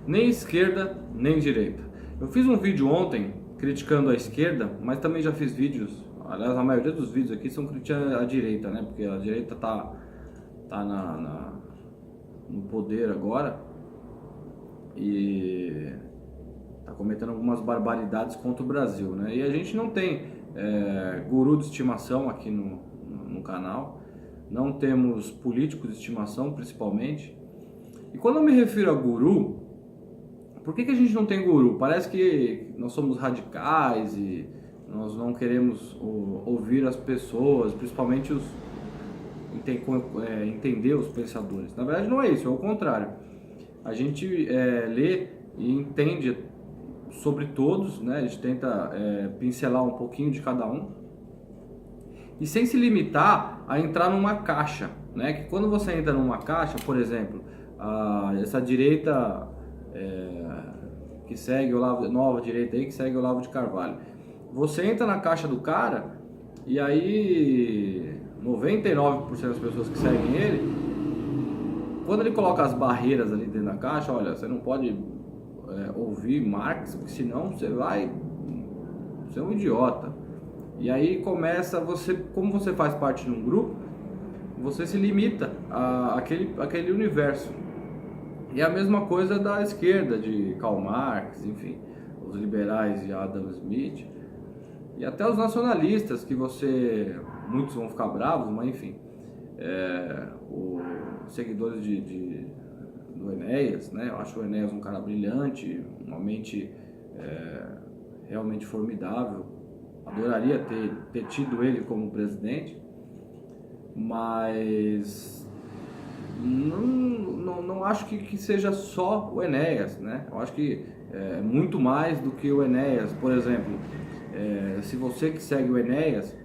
nem esquerda nem direita. Eu fiz um vídeo ontem criticando a esquerda, mas também já fiz vídeos, aliás a maioria dos vídeos aqui são criticando a direita, né? Porque a direita tá no poder agora e tá cometendo algumas barbaridades contra o Brasil, né? E a gente não tem guru de estimação aqui no canal, não temos políticos de estimação principalmente. E quando eu me refiro a guru, por que a gente não tem guru? Parece que nós somos radicais e nós não queremos ouvir as pessoas, principalmente entender os pensadores. Na verdade não é isso, é o contrário. A gente lê e entende sobre todos, né? A gente tenta pincelar um pouquinho de cada um e sem se limitar a entrar numa caixa, né? Que quando você entra numa caixa, por exemplo, essa direita que segue o Olavo, nova direita aí que segue o Olavo de Carvalho, você entra na caixa do cara e aí 99% das pessoas que seguem ele, quando ele coloca as barreiras ali dentro da caixa, olha, você não pode ouvir Marx, porque senão você vai ser um idiota. E aí começa como você faz parte de um grupo, você se limita àquele universo. E a mesma coisa da esquerda, de Karl Marx, enfim, os liberais de Adam Smith, e até os nacionalistas, que muitos vão ficar bravos, mas enfim, os seguidores do Enéas, né? Eu acho o Enéas um cara brilhante, uma mente realmente formidável, adoraria ter tido ele como presidente, mas não acho que seja só o Enéas, né? Eu acho que é muito mais do que o Enéas. Por exemplo, se você que segue o Enéas,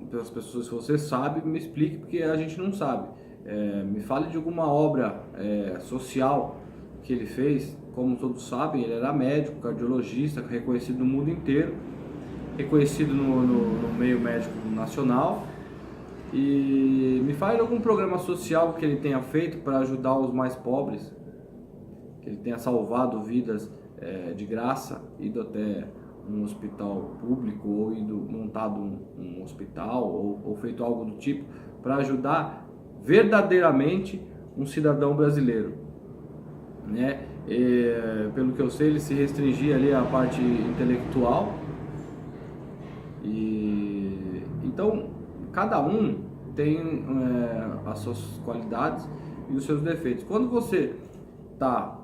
pelas pessoas, se você sabe, me explique, porque a gente não sabe. Me fale de alguma obra social que ele fez. Como todos sabem, ele era médico, cardiologista, reconhecido no mundo inteiro, reconhecido no meio médico nacional. E me fale de algum programa social que ele tenha feito para ajudar os mais pobres, que ele tenha salvado vidas de graça, ido até um hospital público ou montado um hospital ou feito algo do tipo para ajudar verdadeiramente um cidadão brasileiro, né? Pelo que eu sei, ele se restringia ali à parte intelectual. E então cada um tem as suas qualidades e os seus defeitos. Quando você está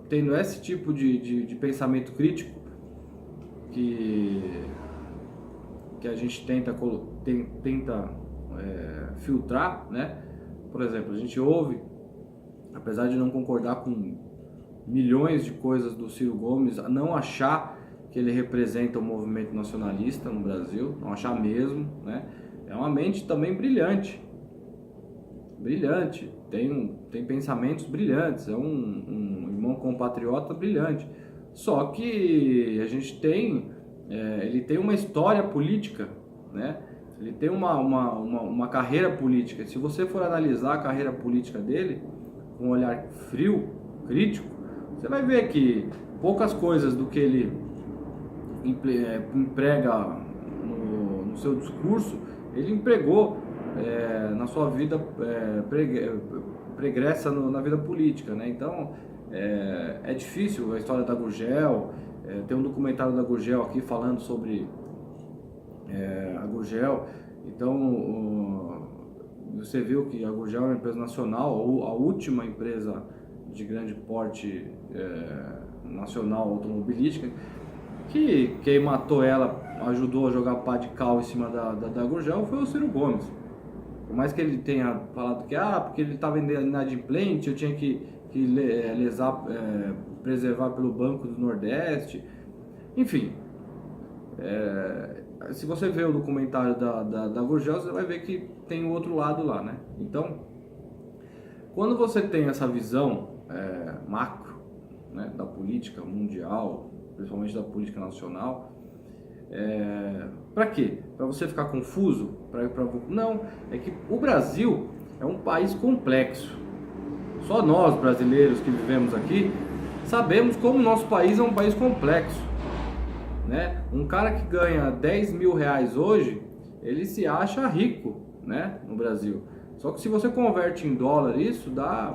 tendo esse tipo de pensamento crítico que a gente tenta filtrar, né? Por exemplo, a gente ouve, apesar de não concordar com milhões de coisas do Ciro Gomes, não achar que ele representa o movimento nacionalista no Brasil, não achar mesmo, né? É uma mente também brilhante, tem pensamentos brilhantes, é um irmão compatriota brilhante. Só que a gente ele tem uma história política, né? Ele tem uma carreira política. Se você for analisar a carreira política dele com um olhar frio, crítico, você vai ver que poucas coisas do que ele emprega no seu discurso, ele empregou na sua vida pregressa na vida política, né? Então é difícil. A história da Gurgel, tem um documentário da Gurgel aqui falando sobre a Gurgel. Então você viu que a Gurgel é uma empresa nacional, ou a última empresa de grande porte nacional automobilística, que quem matou ela, ajudou a jogar pá de cal em cima da Gurgel, foi o Ciro Gomes. Por mais que ele tenha falado que porque ele estava inadimplente, eu tinha que preservar pelo Banco do Nordeste, enfim. Se você ver o documentário da Gurgel, você vai ver que tem o outro lado lá, né? Então, quando você tem essa visão macro, né, da política mundial, principalmente da política nacional, para quê? Para você ficar confuso? Não, é que o Brasil é um país complexo. Só nós, brasileiros que vivemos aqui, sabemos como o nosso país é um país complexo, né? Um cara que ganha 10 mil reais hoje, ele se acha rico, né, no Brasil. Só que se você converte em dólar, isso dá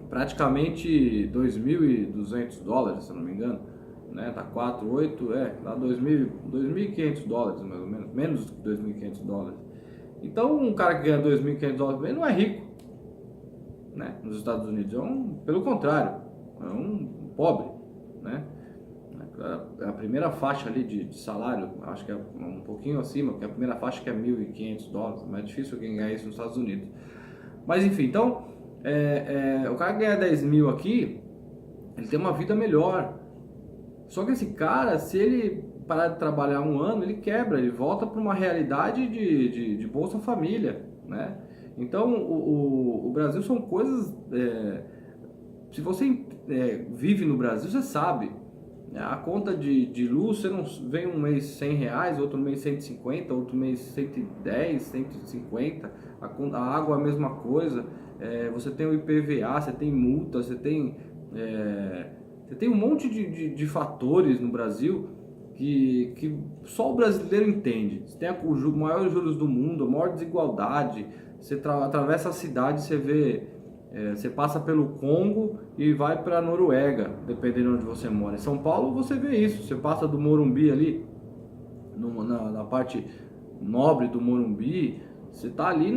praticamente 2.200 dólares, se eu não me engano, né? Tá 4, 8, dá 2.500 dólares, mais ou menos, menos de 2.500 dólares. Então, um cara que ganha 2.500 dólares, ele não é rico, né? Nos Estados Unidos, pelo contrário, é um pobre, né? A primeira faixa ali de salário, acho que é um pouquinho acima, porque a primeira faixa que é 1.500 dólares, mas é difícil alguém ganhar isso nos Estados Unidos. Mas enfim, então, o cara que ganha 10 mil aqui, ele tem uma vida melhor. Só que esse cara, se ele parar de trabalhar um ano, ele quebra, ele volta para uma realidade de Bolsa Família, né? Então, o Brasil são coisas... se você vive no Brasil, você sabe. A conta de luz, você não vem um mês 100 reais, outro mês 150, outro mês 110, 150. A água é a mesma coisa. Você tem o IPVA, você tem multa, você tem um monte de fatores no Brasil que só o brasileiro entende. Você tem os maiores juros do mundo, a maior desigualdade. Você atravessa a cidade, você vê... você passa pelo Congo e vai para a Noruega, dependendo de onde você mora. Em São Paulo você vê isso, você passa do Morumbi ali, na parte nobre do Morumbi, você tá ali,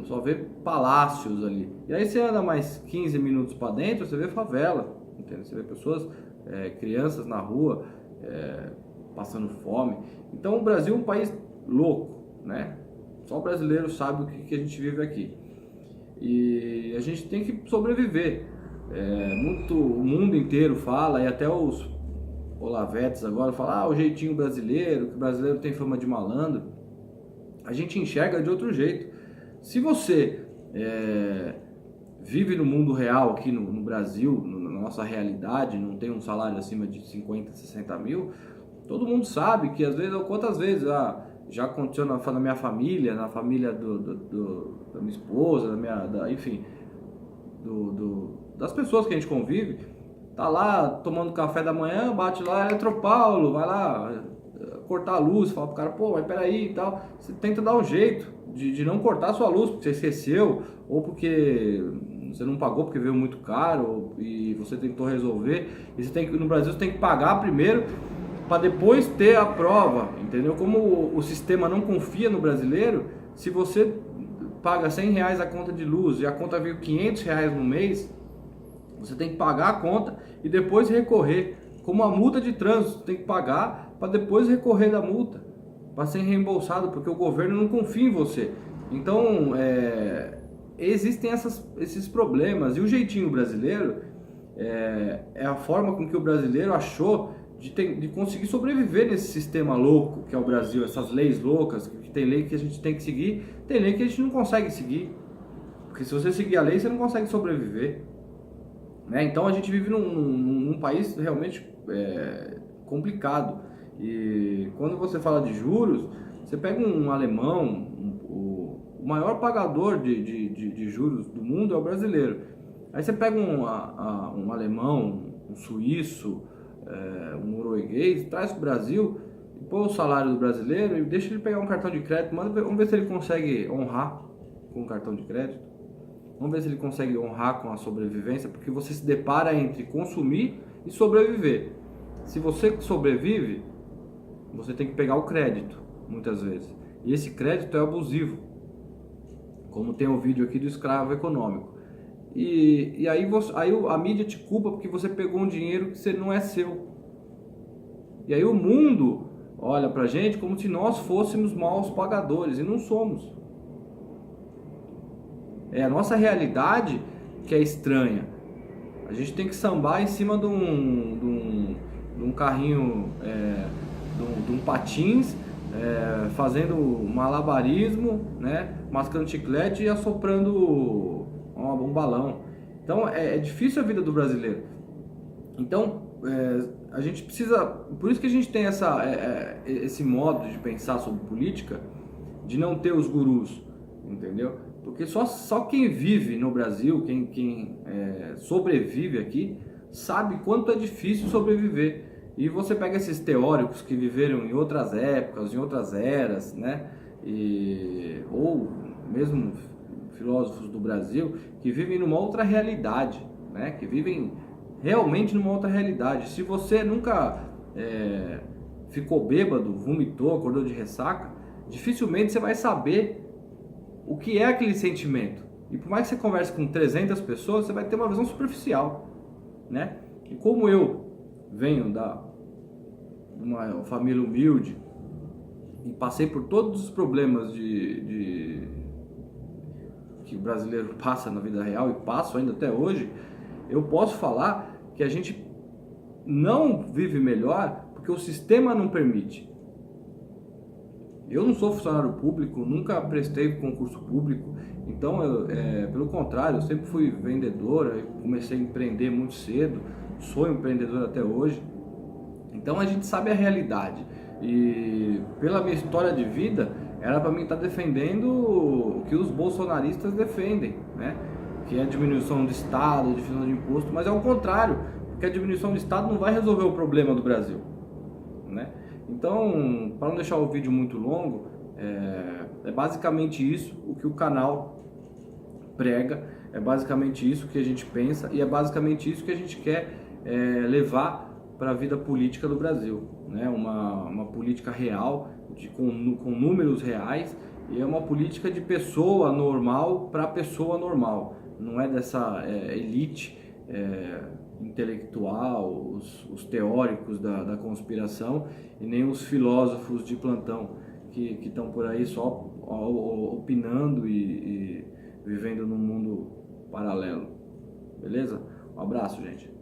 só vê palácios ali. E aí você anda mais 15 minutos para dentro, você vê favela, entendeu? Você vê pessoas, crianças na rua, passando fome. Então o Brasil é um país louco, né? Só o brasileiro sabe o que a gente vive aqui. E a gente tem que sobreviver. O mundo inteiro fala, e até os olavetes agora falam, o jeitinho brasileiro, que o brasileiro tem fama de malandro. A gente enxerga de outro jeito. Se você vive no mundo real aqui no Brasil, na nossa realidade, não tem um salário acima de 50, 60 mil, todo mundo sabe que às vezes, quantas vezes já aconteceu na minha família, na família da minha esposa, enfim, das pessoas que a gente convive, tá lá tomando café da manhã, bate lá, Eletropaulo, vai lá cortar a luz, fala pro cara, pô, mas peraí e tal. Você tenta dar um jeito de não cortar a sua luz, porque você esqueceu, ou porque você não pagou porque veio muito caro, e você tentou resolver. E no Brasil você tem que pagar primeiro, para depois ter a prova, entendeu? Como o sistema não confia no brasileiro, se você paga 100 reais a conta de luz e a conta veio 500 reais no mês, você tem que pagar a conta e depois recorrer. Como a multa de trânsito, tem que pagar para depois recorrer da multa, para ser reembolsado, porque o governo não confia em você. Então, existem esses problemas. E o jeitinho brasileiro é a forma com que o brasileiro achou de conseguir sobreviver nesse sistema louco que é o Brasil, essas leis loucas, que tem lei que a gente tem que seguir, tem lei que a gente não consegue seguir, porque se você seguir a lei, você não consegue sobreviver, né? Então a gente vive num país realmente complicado, e quando você fala de juros, você pega um alemão, o maior pagador de juros do mundo é o brasileiro, aí você pega um alemão, um suíço, um norueguês, traz para o Brasil, põe o salário do brasileiro e deixa ele pegar um cartão de crédito, vamos ver se ele consegue honrar com o cartão de crédito, vamos ver se ele consegue honrar com a sobrevivência, porque você se depara entre consumir e sobreviver. Se você sobrevive, você tem que pegar o crédito, muitas vezes, e esse crédito é abusivo, como tem o vídeo aqui do escravo econômico. E aí a mídia te culpa porque você pegou um dinheiro que não é seu. E aí o mundo olha pra gente como se nós fôssemos maus pagadores, e não somos. É a nossa realidade que é estranha. A gente tem que sambar em cima de um carrinho, de um patins, fazendo malabarismo, né, mascando chiclete e assoprando um balão. Então é difícil a vida do brasileiro. Então a gente precisa, por isso que a gente tem esse modo de pensar sobre política, de não ter os gurus, entendeu? Porque só quem vive no Brasil, quem sobrevive aqui, sabe quanto é difícil sobreviver. E você pega esses teóricos que viveram em outras épocas, em outras eras, né? Ou mesmo filósofos do Brasil, que vivem numa outra realidade, né? Que vivem realmente numa outra realidade. Se você nunca ficou bêbado, vomitou, acordou de ressaca, dificilmente você vai saber o que é aquele sentimento. E por mais que você converse com 300 pessoas, você vai ter uma visão superficial, né? E como eu venho da uma família humilde e passei por todos os problemas que o brasileiro passa na vida real e passo ainda até hoje, eu posso falar que a gente não vive melhor porque o sistema não permite. Eu não sou funcionário público, nunca prestei concurso público, então, pelo contrário, eu sempre fui vendedor, eu comecei a empreender muito cedo, sou empreendedor até hoje. Então a gente sabe a realidade e pela minha história de vida era para mim estar defendendo o que os bolsonaristas defendem, né? Que é a diminuição do Estado, diminuição de imposto, mas é o contrário, porque a diminuição do Estado não vai resolver o problema do Brasil, né? Então, para não deixar o vídeo muito longo, é basicamente isso o que o canal prega, é basicamente isso que a gente pensa e é basicamente isso que a gente quer levar para a vida política do Brasil, né? Uma política real, com números reais, e é uma política de pessoa normal para pessoa normal, não é dessa elite intelectual, os teóricos da conspiração e nem os filósofos de plantão que estão por aí só opinando e vivendo num mundo paralelo. Beleza? Um abraço, gente.